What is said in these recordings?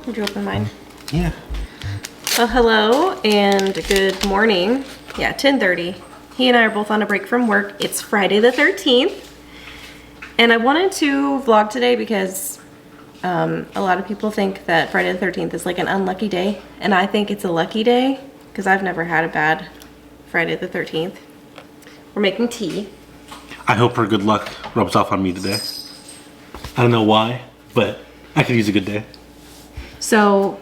Would you open mine? Yeah. Well, hello and good morning. Yeah, 10:30. He and I are both on a break from work. It's Friday the 13th. And I wanted to vlog today because a lot of people think that Friday the 13th is like an unlucky day. And I think it's a lucky day because I've never had a bad Friday the 13th. We're making tea. I hope her good luck rubs off on me today. I don't know why, but I could use a good day. So,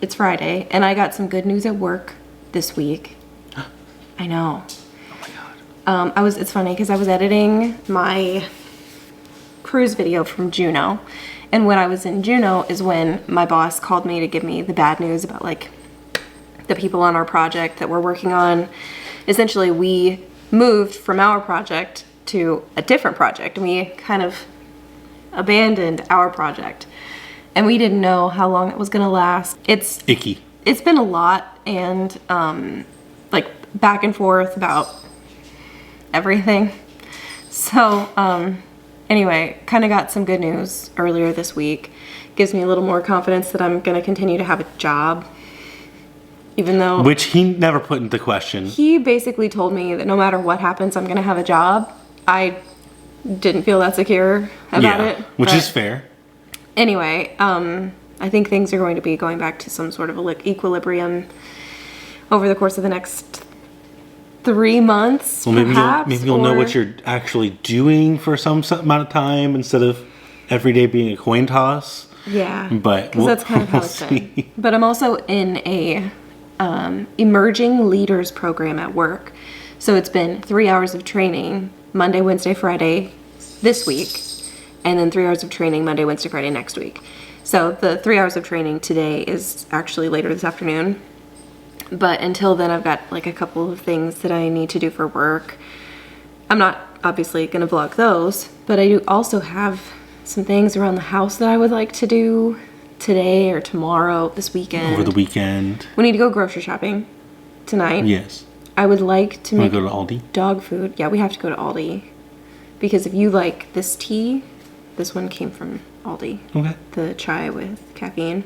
it's Friday, and I got some good news at work this week. I know. Oh my god. It's funny because I was editing my cruise video from Juneau, and when I was in Juneau is when my boss called me to give me the bad news about like the people on our project that we're working on. Essentially, we moved from our project to a different project, and we kind of abandoned our project. And we didn't know how long it was gonna last. It's icky. It's been a lot, and like back and forth about everything. So anyway, kind of got some good news earlier this week. Gives me a little more confidence that I'm gonna continue to have a job, even though Which he never put into question. he basically told me that no matter what happens, I'm gonna have a job. I didn't feel that secure about it. Which is fair. Anyway, I think things are going to be going back to some sort of equilibrium over the course of the next 3 months. Well, maybe perhaps, you'll know what you're actually doing for some amount of time instead of every day being a coin toss. Yeah, But because that's kind of how it's been. But I'm also in a emerging leaders program at work. So it's been 3 hours of training Monday, Wednesday, Friday this week, and then 3 hours of training Monday, Wednesday, Friday next week. So the 3 hours of training today is actually later this afternoon. But until then, I've got like a couple of things that I need to do for work. I'm not obviously going to vlog those, but I do also have some things around the house that I would like to do today or tomorrow, this weekend. Over the weekend. We need to go grocery shopping tonight. Yes. I would like to make go to Aldi? Dog food. Yeah, we have to go to Aldi. Because if you like this tea, this one came from Aldi. Okay. The chai with caffeine.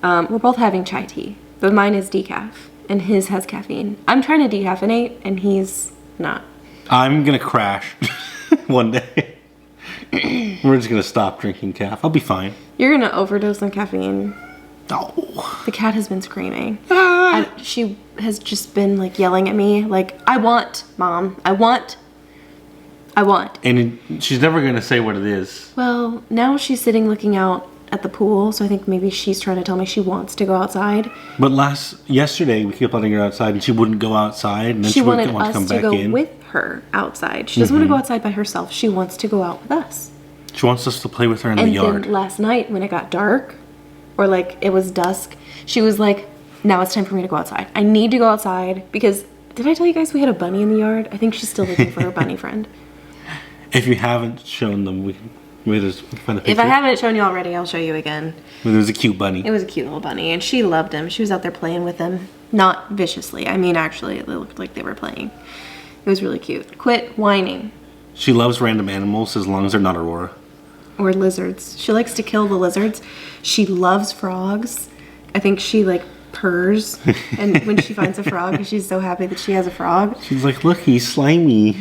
We're both having chai tea, but mine is decaf, and his has caffeine. I'm trying to decaffeinate, and he's not. I'm gonna crash one day. We're just gonna stop drinking caf. I'll be fine. You're gonna overdose on caffeine. Oh. The cat has been screaming. Ah. She has just been like yelling at me, like, I want, Mom. I want. And she's never gonna say what it is. Well, now she's sitting looking out at the pool, so I think maybe she's trying to tell me she wants to go outside. But yesterday we kept letting her outside, and she wouldn't go outside, and then she wouldn't want to come back in. She wanted us to go with her outside. She doesn't want to go outside by herself. She wants to go out with us. She wants us to play with her in the yard. And then last night when it got dark, or like it was dusk, she was like, now it's time for me to go outside. I need to go outside because, did I tell you guys we had a bunny in the yard? I think she's still looking for her bunny friend. If you haven't shown them, we can just find a picture. If I haven't shown you already, I'll show you again. It was a cute bunny. It was a cute little bunny, and she loved him. She was out there playing with him. Not viciously. I mean, actually, it looked like they were playing. It was really cute. Quit whining. She loves random animals as long as they're not Aurora. Or lizards. She likes to kill the lizards. She loves frogs. I think she like purrs, and when she finds a frog, she's so happy that she has a frog. She's like, look, he's slimy.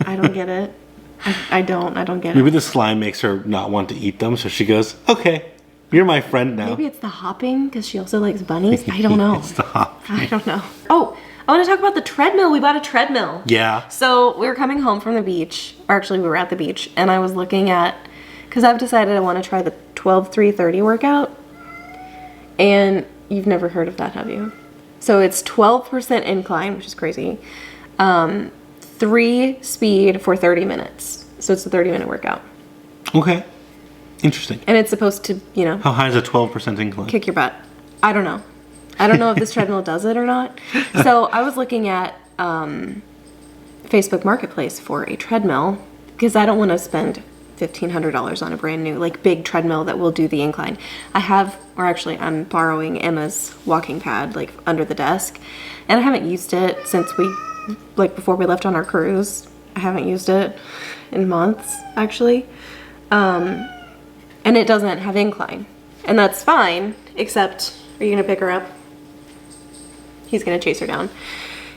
I don't get it. I don't get Maybe it. the slime makes her not want to eat them, so she goes, okay, you're my friend now. Maybe it's the hopping, because she also likes bunnies. I don't know. It's the hopping. I don't know. Oh, I want to talk about the treadmill. We bought a treadmill. Yeah. So we were coming home from the beach, or actually we were at the beach, and I was looking at, because I've decided I want to try the 12-3-30 workout, and you've never heard of that, have you? So it's 12% incline, which is crazy. 3 speed for 30 minutes. So it's a 30-minute workout. Okay. Interesting. And it's supposed to, you know, How high is a 12% incline? kick your butt. I don't know. I don't know if this treadmill does it or not. So I was looking at Facebook Marketplace for a treadmill because I don't want to spend $1,500 on a brand new, like, big treadmill that will do the incline. I'm borrowing Emma's walking pad, like, under the desk. And I haven't used it since before we left on our cruise. I haven't used it in months, actually. And it doesn't have incline. And that's fine, except, are you gonna pick her up? He's gonna chase her down.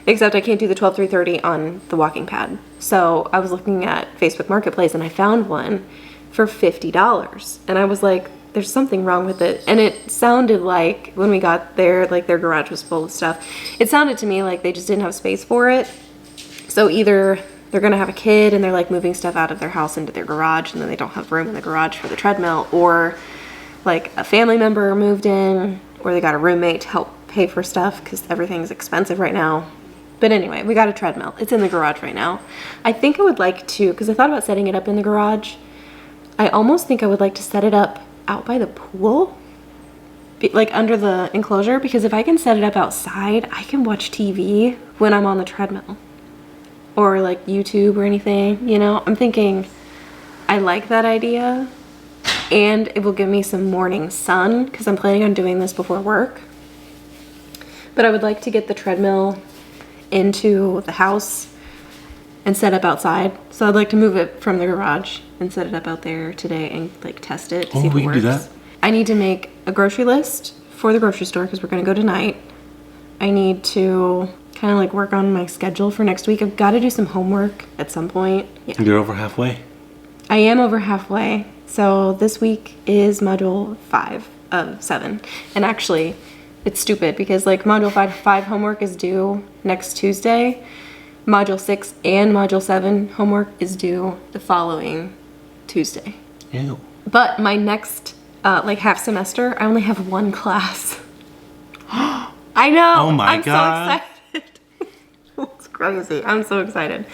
Except I can't do the 12-3-30 on the walking pad. So I was looking at Facebook Marketplace and I found one for $50. And I was like, there's something wrong with it. And it sounded like, when we got there, like their garage was full of stuff. It sounded to me like they just didn't have space for it. So either they're gonna have a kid and they're like moving stuff out of their house into their garage and then they don't have room in the garage for the treadmill, or like a family member moved in, or they got a roommate to help pay for stuff because everything's expensive right now. But anyway, we got a treadmill. It's in the garage right now. I think I would like to, because I thought about setting it up in the garage. I almost think I would like to set it up out by the pool, like under the enclosure, because if I can set it up outside, I can watch TV when I'm on the treadmill or like YouTube or anything, you know? I'm thinking I like that idea, and it will give me some morning sun because I'm planning on doing this before work. But I would like to get the treadmill into the house and set up outside. So I'd like to move it from the garage and set it up out there today and like test it to see if we it can works. do that. I need to make a grocery list for the grocery store because we're gonna go tonight. I need to kind of like work on my schedule for next week. I've got to do some homework at some point. Yeah. You're over halfway. I am over halfway. So this week is module 5 of 7. And actually, it's stupid because like module 5 homework is due next Tuesday. Module 6 and module 7 homework is due the following Tuesday. Ew. But my next like half semester, I only have 1 class. I know. Oh my I'm God. so excited. It's crazy. I'm so excited.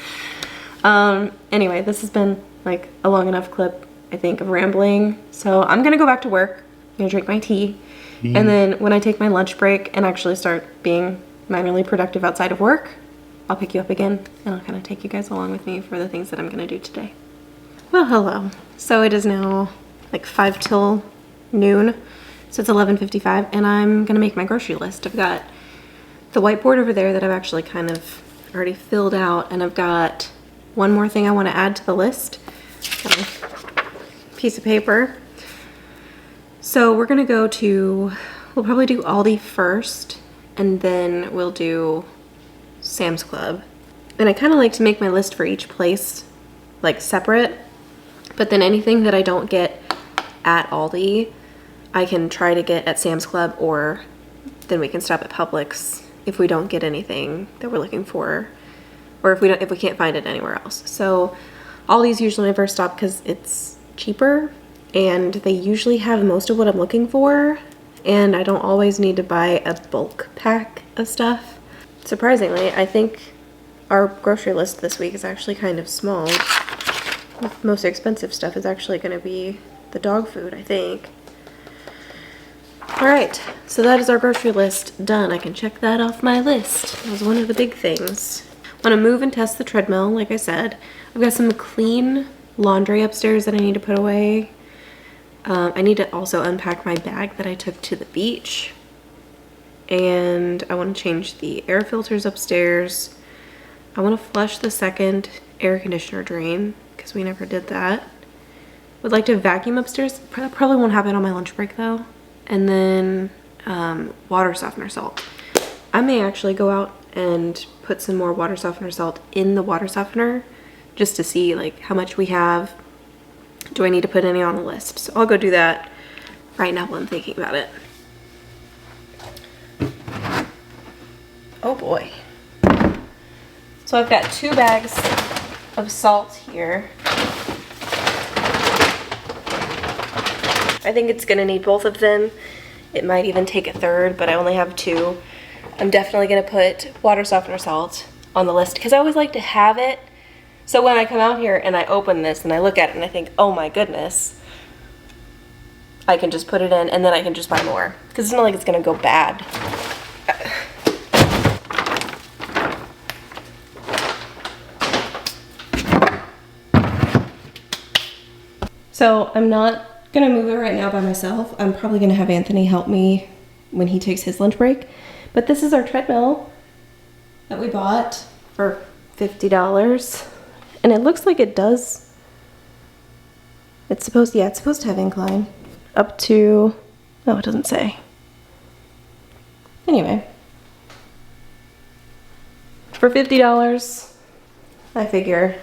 Anyway, this has been like a long enough clip, I think, of rambling. So I'm gonna go back to work. I'm gonna drink my tea. And then when I take my lunch break and actually start being minorly productive outside of work, I'll pick you up again and I'll kind of take you guys along with me for the things that I'm gonna do today. Well, hello. So it is now like 5 till noon. So it's 11:55 and I'm gonna make my grocery list. I've got the whiteboard over there that I've actually kind of already filled out, and I've got one more thing I want to add to the list. Got a piece of paper. So we're gonna go to, we'll probably do Aldi first, and then we'll do Sam's Club. And I kind of like to make my list for each place like separate, but then anything that I don't get at Aldi, I can try to get at Sam's Club, or then we can stop at Publix if we don't get anything that we're looking for, or if we can't find it anywhere else. So Aldi's usually my first stop because it's cheaper and they usually have most of what I'm looking for, and I don't always need to buy a bulk pack of stuff. Surprisingly, I think our grocery list this week is actually kind of small. The most expensive stuff is actually going to be the dog food, I think. Alright, so that is our grocery list done. I can check that off my list. That was one of the big things. I want to move and test the treadmill, like I said. I've got some clean laundry upstairs that I need to put away. I need to also unpack my bag that I took to the beach. And I want to change the air filters upstairs. I want to flush the second air conditioner drain because we never did that. Would like to vacuum upstairs. That probably won't happen on my lunch break though. And then water softener salt. I may actually go out and put some more water softener salt in the water softener just to see like how much we have. Do I need to put any on the list? So I'll go do that right now while I'm thinking about it. Oh boy. So I've got 2 bags of salt here. I think it's gonna need both of them. It might even take a third, but I only have 2. I'm definitely gonna put water softener salt on the list because I always like to have it. So when I come out here and I open this and I look at it and I think, oh my goodness, I can just put it in and then I can just buy more. Because it's not like it's gonna go bad. So I'm not gonna move it right now by myself. I'm probably gonna have Anthony help me when he takes his lunch break. But this is our treadmill that we bought for $50. And it looks like it does. It's supposed to have incline up to Oh, it doesn't say. Anyway. For $50, I figure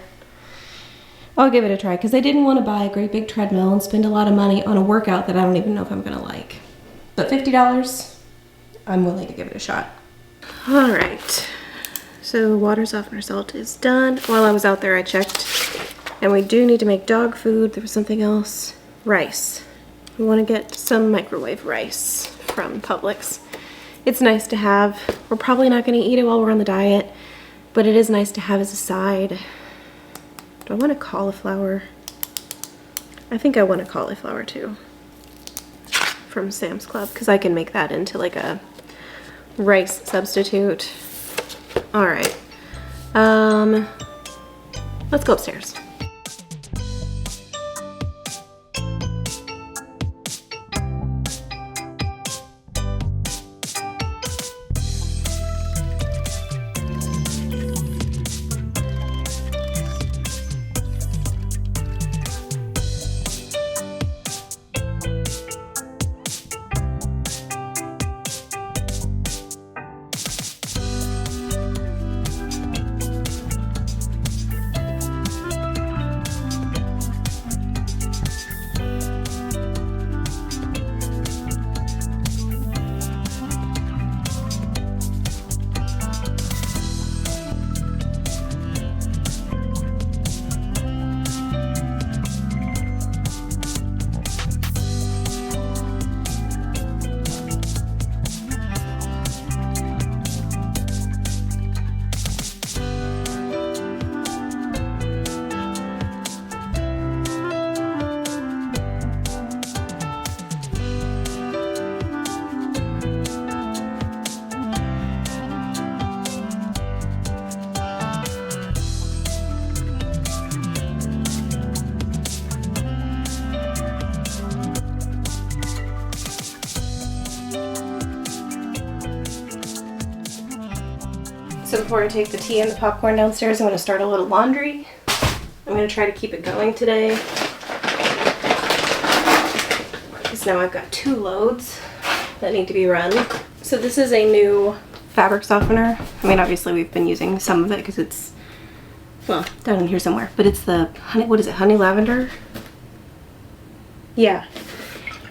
I'll give it a try because I didn't want to buy a great big treadmill and spend a lot of money on a workout that I don't even know if I'm going to like. But $50, I'm willing to give it a shot. All right. So water softener salt is done. While I was out there, I checked. And we do need to make dog food. There was something else. Rice. We want to get some microwave rice from Publix. It's nice to have. We're probably not going to eat it while we're on the diet, but it is nice to have as a side. Do I want a cauliflower? I think I want a cauliflower too. From Sam's Club, because I can make that into like a rice substitute. All right. Let's go upstairs. So before I take the tea and the popcorn downstairs, I'm going to start a little laundry. I'm going to try to keep it going today. Because now I've got 2 loads that need to be run. So this is a new fabric softener. I mean, obviously we've been using some of it because it's, well, down in here somewhere. But it's the honey, what is it, honey lavender? Yeah.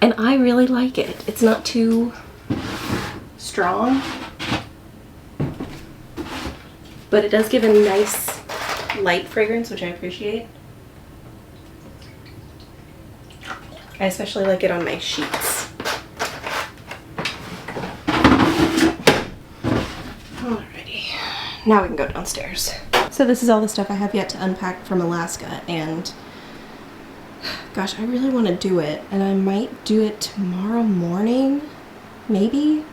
And I really like it. It's not too strong, but it does give a nice light fragrance, which I appreciate. I especially like it on my sheets. Alrighty, now we can go downstairs. So this is all the stuff I have yet to unpack from Alaska, and gosh, I really want to do it, and I might do it tomorrow morning, maybe.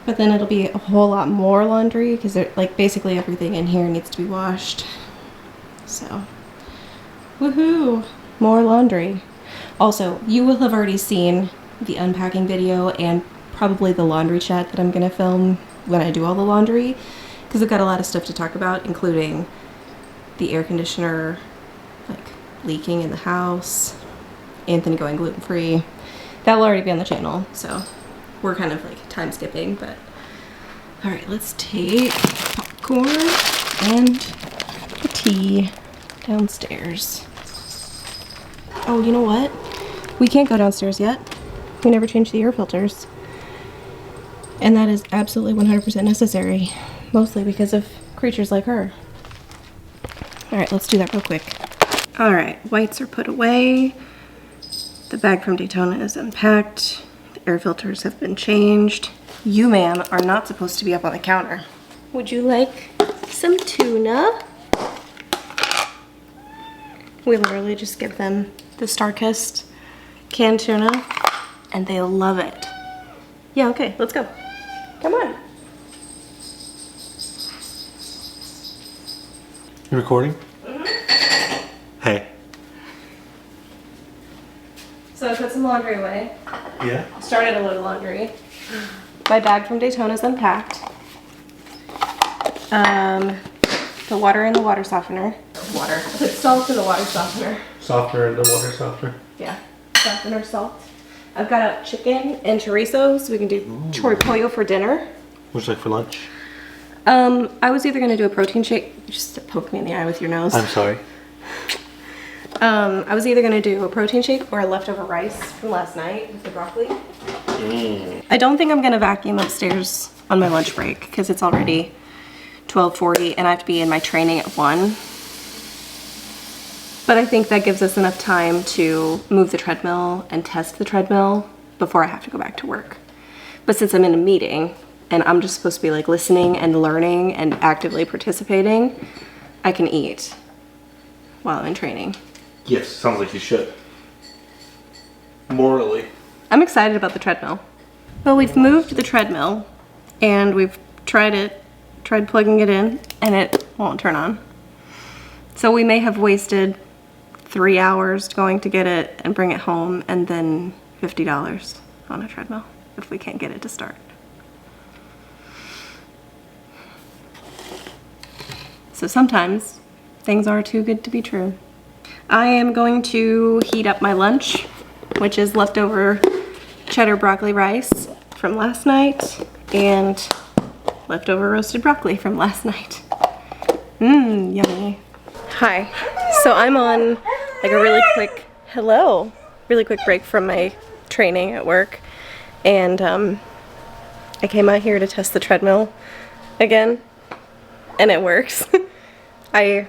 But then it'll be a whole lot more laundry because like basically everything in here needs to be washed. So, woohoo, more laundry. Also, you will have already seen the unpacking video and probably the laundry chat that I'm gonna film when I do all the laundry, because I've got a lot of stuff to talk about, including the air conditioner like leaking in the house, Anthony going gluten-free. That will already be on the channel, so we're kind of like time skipping, but all right, let's take popcorn and the tea downstairs. Oh, you know what? We can't go downstairs yet. We never changed the air filters. And that is absolutely 100% necessary, mostly because of creatures like her. All right, let's do that real quick. All right, whites are put away. The bag from Daytona is unpacked. The air filters have been changed. You, ma'am, are not supposed to be up on the counter. Would you like some tuna? We literally just give them the Star-Kissed canned tuna, and they love it. Yeah, okay, let's go. Come on. You recording? Mm-hmm. Hey. So I put some laundry away. Yeah? Started a load of laundry. My bag from Daytona is unpacked. The water in the water softener. Water. I put salt in the water softener. Softener and the water softener. Yeah. Softener, salt. I've got a chicken and chorizo, so we can do choripollo for dinner. What's like for lunch? I was either gonna do a protein shake. You just poke me in the eye with your nose. I'm sorry. I was either gonna do a protein shake or a leftover rice from last night with the broccoli. I don't think I'm gonna vacuum upstairs on my lunch break because it's already 12:40 and I have to be in my training at 1. But I think that gives us enough time to move the treadmill and test the treadmill before I have to go back to work. But since I'm in a meeting and I'm just supposed to be like listening and learning and actively participating, I can eat while I'm in training. Yes, sounds like you should. Morally. I'm excited about the treadmill. Well, we've moved the treadmill and we've tried plugging it in and it won't turn on. So we may have wasted 3 hours going to get it and bring it home and then $50 on a treadmill if we can't get it to start. So sometimes things are too good to be true. I am going to heat up my lunch, which is leftover cheddar broccoli rice from last night and leftover roasted broccoli from last night. Mmm, yummy. Hi. So I'm on like a really quick break from my training at work, and I came out here to test the treadmill again, and it works. I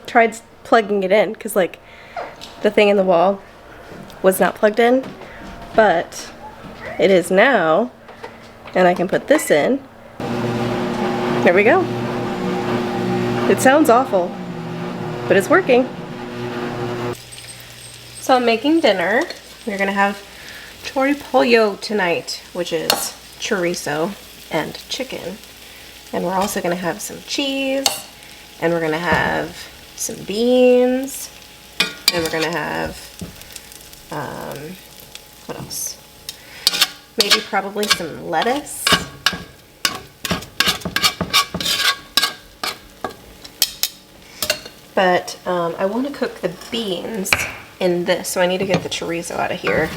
tried plugging it in because like the thing in the wall was not plugged in, but it is now, and I can put this in. There we go. It sounds awful, but it's working. So I'm making dinner. We're gonna have choripollo tonight, which is chorizo and chicken. And we're also gonna have some cheese, and we're gonna have some beans, and we're gonna have, what else? Maybe probably some lettuce. But I want to cook the beans in this, so I need to get the chorizo out of here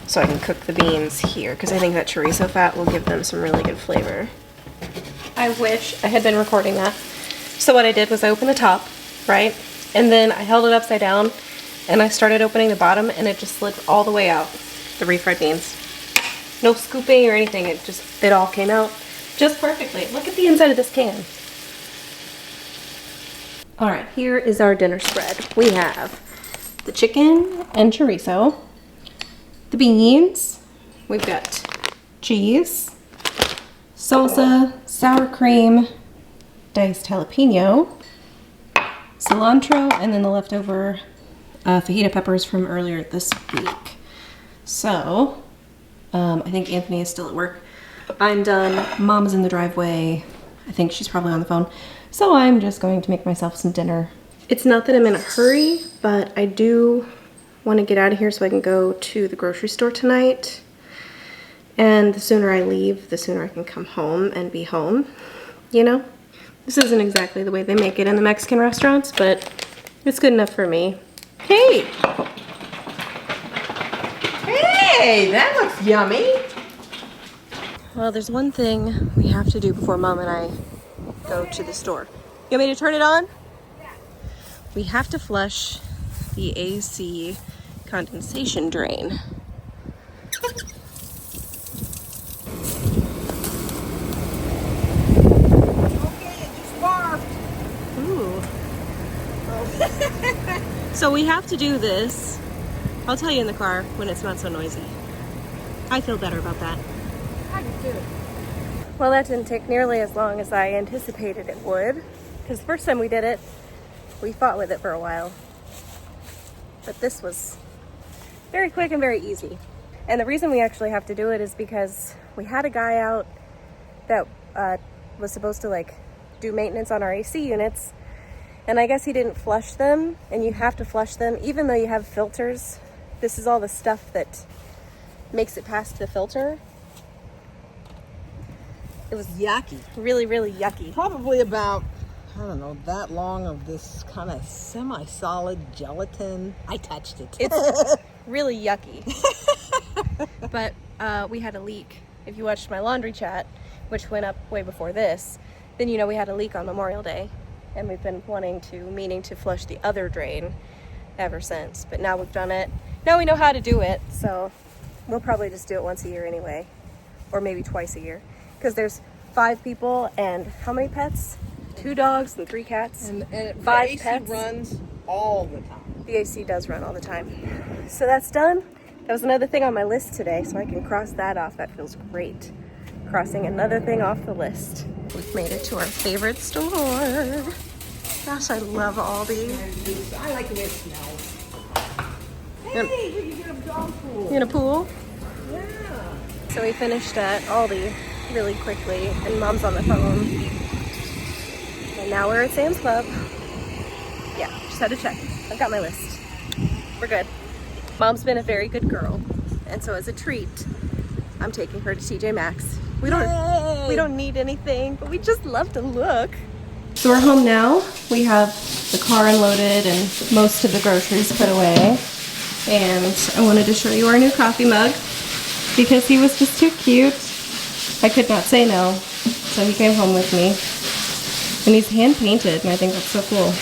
so I can cook the beans here, because I think that chorizo fat will give them some really good flavor. I wish I had been recording that. So what I did was I opened the top, right? And then I held it upside down and I started opening the bottom and it just slid all the way out, the refried beans. No scooping or anything, it all came out just perfectly. Look at the inside of this can. All right, here is our dinner spread. We have the chicken and chorizo, the beans, we've got cheese, salsa, sour cream, diced jalapeno, cilantro, and then the leftover fajita peppers from earlier this week. So, I think Anthony is still at work. I'm done. Mom's in the driveway. I think she's probably on the phone. So I'm just going to make myself some dinner. It's not that I'm in a hurry, but I do want to get out of here so I can go to the grocery store tonight. And the sooner I leave, the sooner I can come home and be home, you know? This isn't exactly the way they make it in the Mexican restaurants, but it's good enough for me. Hey! Hey, that looks yummy. Well, there's one thing we have to do before Mom and I go to the store. You want me to turn it on? Yeah. We have to flush the AC condensation drain. Okay, it just barfed. Ooh. So we have to do this. I'll tell you in the car when it's not so noisy. I feel better about that. I do too. Well, that didn't take nearly as long as I anticipated it would, because the first time we did it, we fought with it for a while. But this was very quick and very easy. And the reason we actually have to do it is because we had a guy out that was supposed to like do maintenance on our AC units, and I guess he didn't flush them, and you have to flush them even though you have filters. This is all the stuff that makes it past the filter. It was Yucky. really, really yucky. Probably about, I don't know, that long of this kind of semi-solid gelatin. I touched it. It's really yucky. But we had a leak. If you watched my laundry chat, which went up way before this, then you know we had a leak on Memorial Day. And we've been meaning to flush the other drain ever since. But now we've done it. Now we know how to do it. So we'll probably just do it once a year anyway. Or maybe twice a year. Because there's 5 people and how many pets? 2 dogs and 3 cats. And 5 the AC pets. runs all the time. The AC does run all the time. So that's done. That was another thing on my list today, so I can cross that off. That feels great. Crossing another thing off the list. We've made it to our favorite store. Gosh, I love Aldi. I like the way it smells. Hey, you get a dog pool. You in a pool? Yeah. So we finished at Aldi really quickly, and Mom's on the phone. And now we're at Sam's Club. Yeah, just had to check. I've got my list. We're good. Mom's been a very good girl, and so as a treat, I'm taking her to TJ Maxx. We don't need anything, but we just love to look. So we're home now. We have the car unloaded and most of the groceries put away. And I wanted to show you our new coffee mug because he was just too cute. I could not say no, so he came home with me. And he's hand painted, and I think that's so cool.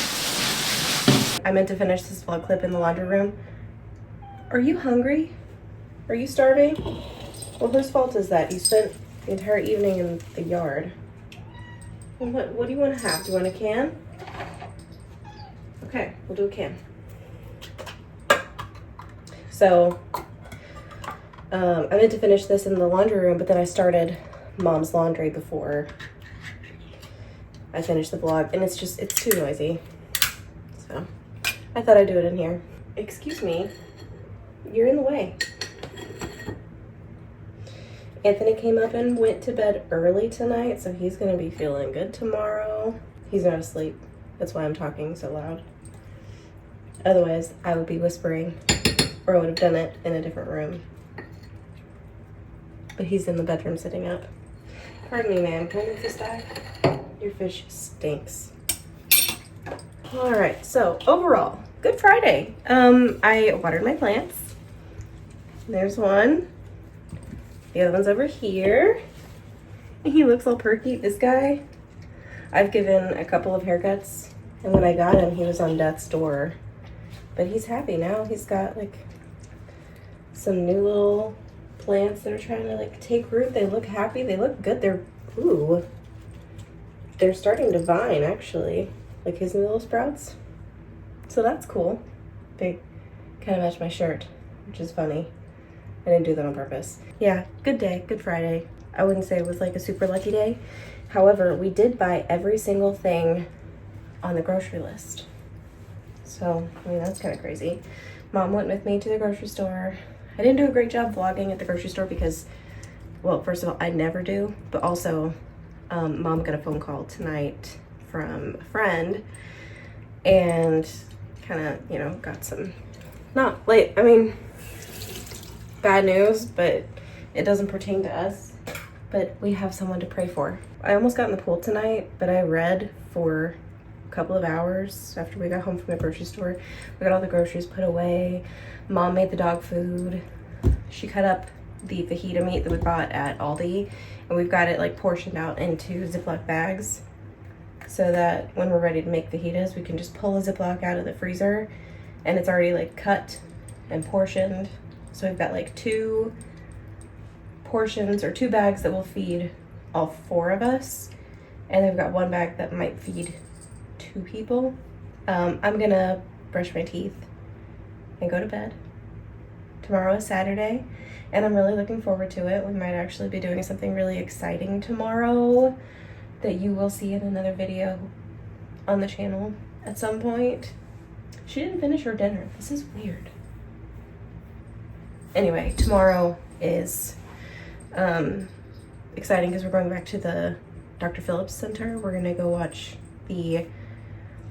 I meant to finish this vlog clip in the laundry room. Are you hungry? Are you starving? Well, whose fault is that? You spent the entire evening in the yard. And what do you want to have? Do you want a can? Okay, we'll do a can. So, I meant to finish this in the laundry room, but then I started Mom's laundry before I finished the vlog, and it's too noisy. So, I thought I'd do it in here. Excuse me. You're in the way. Anthony came up and went to bed early tonight, so he's gonna be feeling good tomorrow. He's not asleep. That's why I'm talking so loud. Otherwise, I would be whispering, or I would have done it in a different room. But he's in the bedroom sitting up. Pardon me, ma'am. Can I move this bag? Your fish stinks. All right, so overall, good Friday. I watered my plants. There's one. The other one's over here. He looks all perky. This guy, I've given a couple of haircuts, and when I got him, he was on death's door. But he's happy now. He's got like some new little plants that are trying to like take root. They look happy. They look good. They're starting to vine actually, like his new little sprouts. So that's cool. They kind of match my shirt, which is funny. I didn't do that on purpose. Yeah, good day, good Friday. I wouldn't say it was like a super lucky day. However, we did buy every single thing on the grocery list. So, I mean, that's kind of crazy. Mom went with me to the grocery store. I didn't do a great job vlogging at the grocery store because, well, first of all, I never do. But also, Mom got a phone call tonight from a friend and kind of, you know, got some, not late, I mean, bad news, but it doesn't pertain to us. But we have someone to pray for. I almost got in the pool tonight, but I read for a couple of hours after we got home from the grocery store. We got all the groceries put away. Mom made the dog food. She cut up the fajita meat that we bought at Aldi, and we've got it like portioned out into Ziploc bags so that when we're ready to make fajitas, we can just pull a Ziploc out of the freezer and it's already like cut and portioned. So we've got like 2 portions or 2 bags that will feed all 4 of us. And then we've got 1 bag that might feed 2 people. I'm gonna brush my teeth and go to bed. Tomorrow is Saturday and I'm really looking forward to it. We might actually be doing something really exciting tomorrow that you will see in another video on the channel at some point. She didn't finish her dinner. This is weird. Anyway, tomorrow is exciting because we're going back to the Dr. Phillips Center. We're gonna go watch the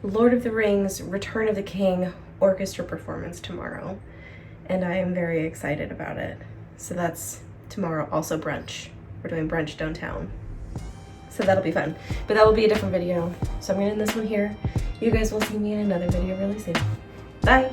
Lord of the Rings Return of the King orchestra performance tomorrow. And I am very excited about it. So that's tomorrow. Also brunch. We're doing brunch downtown. So that'll be fun. But that will be a different video. So I'm gonna end this one here. You guys will see me in another video really soon. Bye!